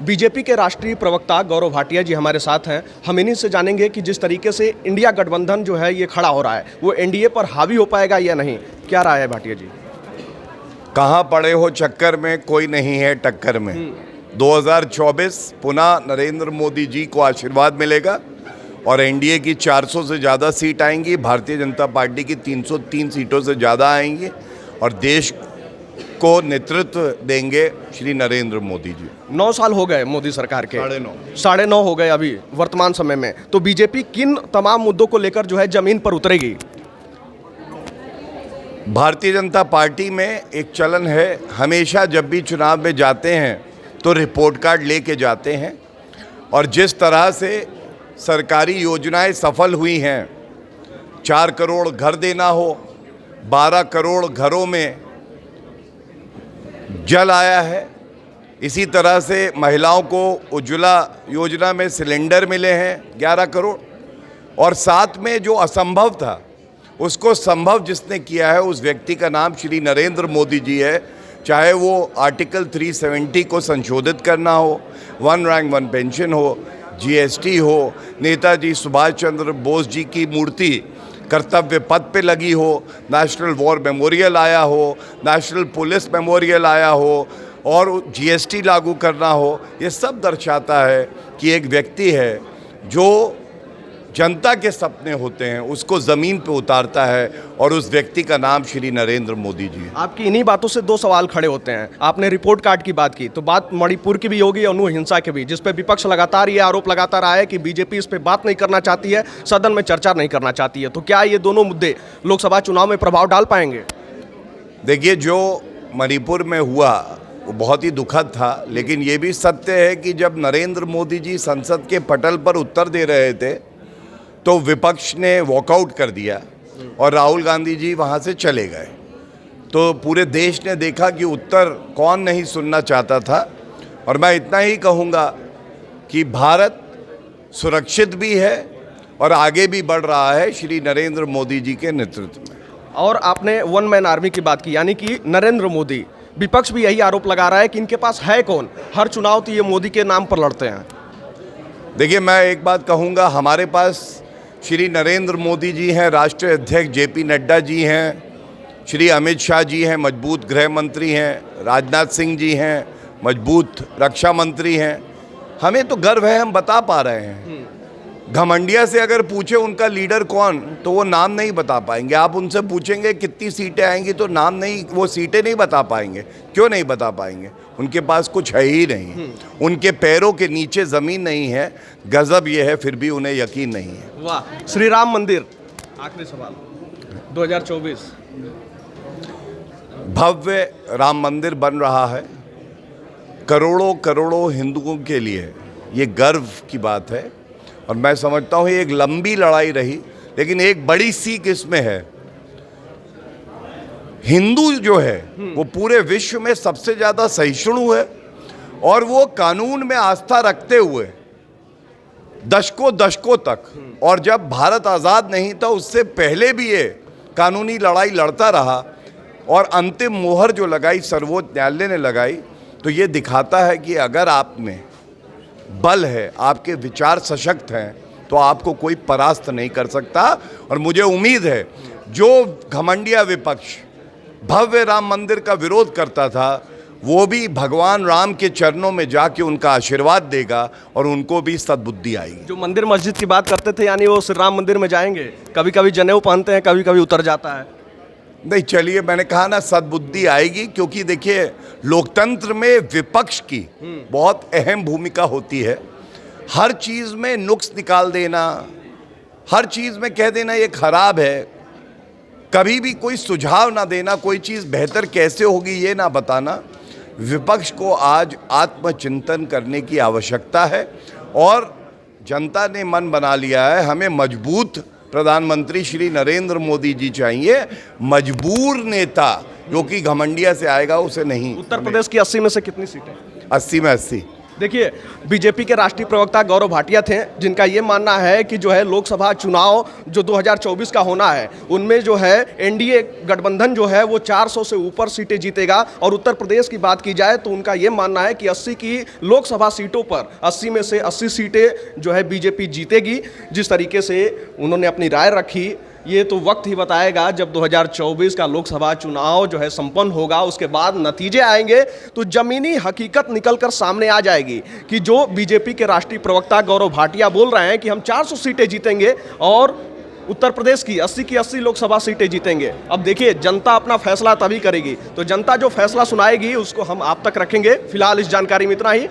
BJP के राष्ट्रीय प्रवक्ता गौरव भाटिया जी हमारे साथ हैं। हम इन्हीं से जानेंगे कि जिस तरीके से इंडिया गठबंधन जो है ये खड़ा हो रहा है वो एनडीए पर हावी हो पाएगा या नहीं, क्या राय है भाटिया जी? कहाँ पड़े हो चक्कर में, कोई नहीं है टक्कर में। 2024 पुनः नरेंद्र मोदी जी को आशीर्वाद मिलेगा और एनडीए की 400 से ज़्यादा सीट आएंगी, भारतीय जनता पार्टी की 303 सीटों से ज़्यादा आएंगी और देश को नेतृत्व देंगे श्री नरेंद्र मोदी जी। 9 साल हो गए मोदी सरकार के, 9.5 हो गए अभी वर्तमान समय में, तो बीजेपी किन तमाम मुद्दों को लेकर जो है जमीन पर उतरेगी? भारतीय जनता पार्टी में एक चलन है, हमेशा जब भी चुनाव में जाते हैं तो रिपोर्ट कार्ड लेके जाते हैं और जिस तरह से सरकारी योजनाएं सफल हुई हैं, 4 करोड़ घर देना हो, 12 करोड़ घरों में जल आया है, इसी तरह से महिलाओं को उज्ज्वला योजना में सिलेंडर मिले हैं 11 करोड़, और साथ में जो असंभव था उसको संभव जिसने किया है उस व्यक्ति का नाम श्री नरेंद्र मोदी जी है। चाहे वो आर्टिकल 370 को संशोधित करना हो, 1 रैंक 1 पेंशन हो, जीएसटी हो, नेताजी सुभाष चंद्र बोस जी की मूर्ति कर्तव्य पथ पे लगी हो, नेशनल वॉर मेमोरियल आया हो, नेशनल पुलिस मेमोरियल आया हो और जीएसटी लागू करना हो, ये सब दर्शाता है कि एक व्यक्ति है जो जनता के सपने होते हैं उसको ज़मीन पे उतारता है और उस व्यक्ति का नाम श्री नरेंद्र मोदी जी है। आपकी इन्हीं बातों से 2 सवाल खड़े होते हैं। आपने रिपोर्ट कार्ड की बात की तो बात मणिपुर की भी होगी, अनु हिंसा की भी, जिस पे विपक्ष लगातार ये आरोप लगाता रहा है कि बीजेपी इस पे बात नहीं करना चाहती है, सदन में चर्चा नहीं करना चाहती है। तो क्या ये दोनों मुद्दे लोकसभा चुनाव में प्रभाव डाल पाएंगे? देखिए, जो मणिपुर में हुआ वो बहुत ही दुखद था, लेकिन ये भी सत्य है कि जब नरेंद्र मोदी जी संसद के पटल पर उत्तर दे रहे थे तो विपक्ष ने वॉकआउट कर दिया और राहुल गांधी जी वहाँ से चले गए। तो पूरे देश ने देखा कि उत्तर कौन नहीं सुनना चाहता था। और मैं इतना ही कहूँगा कि भारत सुरक्षित भी है और आगे भी बढ़ रहा है श्री नरेंद्र मोदी जी के नेतृत्व में। और आपने 1 मैन आर्मी की बात की, यानी कि नरेंद्र मोदी, विपक्ष भी यही आरोप लगा रहा है कि इनके पास है कौन, हर चुनाव तो ये मोदी के नाम पर लड़ते हैं। देखिए, मैं एक बात कहूँगा, हमारे पास श्री नरेंद्र मोदी जी हैं, राष्ट्रीय अध्यक्ष जेपी नड्डा जी हैं, श्री अमित शाह जी हैं, मजबूत गृह मंत्री हैं, राजनाथ सिंह जी हैं, मजबूत रक्षा मंत्री हैं। हमें तो गर्व है, हम बता पा रहे हैं। घमंडिया से अगर पूछे उनका लीडर कौन तो वो नाम नहीं बता पाएंगे। आप उनसे पूछेंगे कितनी सीटें आएंगी तो नाम नहीं, वो सीटें नहीं बता पाएंगे। क्यों नहीं बता पाएंगे? उनके पास कुछ है ही नहीं, उनके पैरों के नीचे ज़मीन नहीं है। गजब ये है, फिर भी उन्हें यकीन नहीं है। वाह। श्री राम मंदिर, आखिरी सवाल, 2024 भव्य राम मंदिर बन रहा है, करोड़ों करोड़ों हिंदुओं के लिए ये गर्व की बात है और मैं समझता हूँ ये एक लंबी लड़ाई रही, लेकिन एक बड़ी सीख इसमें है, हिंदू जो है वो पूरे विश्व में सबसे ज़्यादा सहिष्णु है और वो कानून में आस्था रखते हुए दशकों तक, और जब भारत आज़ाद नहीं था उससे पहले भी ये कानूनी लड़ाई लड़ता रहा और अंतिम मोहर जो लगाई सर्वोच्च न्यायालय ने लगाई, तो ये दिखाता है कि अगर आप में बल है, आपके विचार सशक्त हैं, तो आपको कोई परास्त नहीं कर सकता। और मुझे उम्मीद है जो घमंडिया विपक्ष भव्य राम मंदिर का विरोध करता था वो भी भगवान राम के चरणों में जाके उनका आशीर्वाद देगा और उनको भी सद्बुद्धि आएगी। जो मंदिर मस्जिद की बात करते थे, यानी वो श्री राम मंदिर में जाएंगे, कभी कभी जनेऊ पहनते हैं, कभी कभी उतर जाता है। नहीं, चलिए, मैंने कहा ना सद्बुद्धि आएगी, क्योंकि देखिए लोकतंत्र में विपक्ष की बहुत अहम भूमिका होती है। हर चीज़ में नुक्स निकाल देना, हर चीज़ में कह देना ये खराब है, कभी भी कोई सुझाव ना देना, कोई चीज़ बेहतर कैसे होगी ये ना बताना। विपक्ष को आज आत्मचिंतन करने की आवश्यकता है और जनता ने मन बना लिया है, हमें मजबूत प्रधानमंत्री श्री नरेंद्र मोदी जी चाहिए, मजबूर नेता जो कि घमंडिया से आएगा उसे नहीं। उत्तर प्रदेश की 80 में से कितनी सीटें? 80 में 80। देखिए, बीजेपी के राष्ट्रीय प्रवक्ता गौरव भाटिया थे, जिनका ये मानना है कि जो है लोकसभा चुनाव जो 2024 का होना है, उनमें जो है एनडीए गठबंधन जो है वो 400 से ऊपर सीटें जीतेगा। और उत्तर प्रदेश की बात की जाए तो उनका ये मानना है कि 80 की लोकसभा सीटों पर 80 में से 80 सीटें जो है बीजेपी जीतेगी। जिस तरीके से उन्होंने अपनी राय रखी, ये तो वक्त ही बताएगा। जब 2024 का लोकसभा चुनाव जो है संपन्न होगा, उसके बाद नतीजे आएंगे तो जमीनी हकीकत निकलकर सामने आ जाएगी कि जो बीजेपी के राष्ट्रीय प्रवक्ता गौरव भाटिया बोल रहे हैं कि हम 400 सीटें जीतेंगे और उत्तर प्रदेश की 80 लोकसभा सीटें जीतेंगे। अब देखिए, जनता अपना फैसला तभी करेगी, तो जनता जो फैसला सुनाएगी उसको हम आप तक रखेंगे। फिलहाल इस जानकारी में इतना ही।